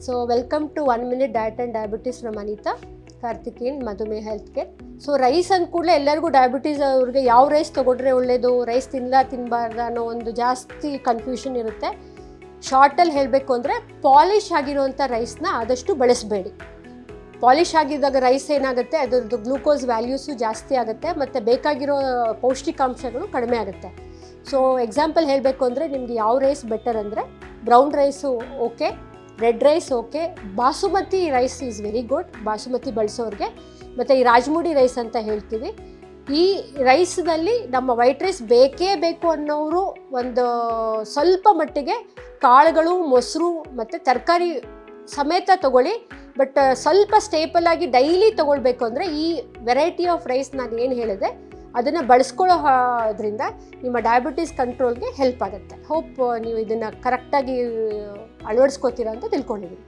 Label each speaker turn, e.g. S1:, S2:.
S1: So welcome to 1 Minute Diet and Diabetes from Anita Karthikeyan Madhumeha health care. So rice ಅಂದ ಕೂಡಲೇ ಎಲ್ಲರಿಗೂ diabetes ಅವ್ರಿಗೆ ಯಾವ ರೈಸ್ ತೊಗೊಂಡ್ರೆ ಒಳ್ಳೆಯದು, ರೈಸ್ ತಿನ್ನಬಾರ್ದು ಅನ್ನೋ ಒಂದು ಜಾಸ್ತಿ ಕನ್ಫ್ಯೂಷನ್ ಇರುತ್ತೆ. ಶಾರ್ಟಲ್ಲಿ ಹೇಳಬೇಕು ಅಂದರೆ ಪಾಲಿಶ್ ಆಗಿರುವಂಥ ರೈಸ್ನ ಆದಷ್ಟು ಬಳಸಬೇಡಿ. ಪಾಲಿಶ್ ಆಗಿದ್ದಾಗ ರೈಸ್ ಏನಾಗುತ್ತೆ, ಅದರದ್ದು ಗ್ಲೂಕೋಸ್ ವ್ಯಾಲ್ಯೂಸು ಜಾಸ್ತಿ ಆಗುತ್ತೆ ಮತ್ತು ಬೇಕಾಗಿರೋ ಪೌಷ್ಟಿಕಾಂಶಗಳು ಕಡಿಮೆ ಆಗುತ್ತೆ. ಸೊ ಎಕ್ಸಾಂಪಲ್ ಹೇಳಬೇಕು ಅಂದರೆ ನಿಮಗೆ ಯಾವ ರೈಸ್ ಬೆಟರ್ ಅಂದರೆ brown rice okay, red rice okay, basmati rice is very good basmati ಬಳಸೋರಿಗೆ. ಮತ್ತು ಈ ರಾಜಮುಡಿ ರೈಸ್ ಅಂತ ಹೇಳ್ತೀವಿ, ಈ ರೈಸ್ನಲ್ಲಿ ನಮ್ಮ ವೈಟ್ ರೈಸ್ ಬೇಕೇ ಬೇಕು ಅನ್ನೋರು ಒಂದು ಸ್ವಲ್ಪ ಮಟ್ಟಿಗೆ ಕಾಳುಗಳು, ಮೊಸರು ಮತ್ತು ತರಕಾರಿ ಸಮೇತ ತೊಗೊಳ್ಳಿ. ಬಟ್ ಸ್ವಲ್ಪ ಸ್ಟೇಪಲ್ ಆಗಿ ಡೈಲಿ ತೊಗೊಳ್ಬೇಕು ಅಂದರೆ ಈ ವೆರೈಟಿ ಆಫ್ ರೈಸ್ ನಾನು ಏನು ಹೇಳಿದೆ ಅದನ್ನು ಬಳಸ್ಕೊಳ್ಳೋದ್ರಿಂದ ನಿಮ್ಮ ಡಯಾಬಿಟೀಸ್ ಕಂಟ್ರೋಲ್ಗೆ ಹೆಲ್ಪ್ ಆಗುತ್ತೆ. ಹೋಪ್ ನೀವು ಇದನ್ನು ಕರೆಕ್ಟಾಗಿ ಅಳವಡಿಸ್ಕೋತೀರಾ ಅಂತ ತಿಳ್ಕೊಂಡಿದ್ದೀನಿ.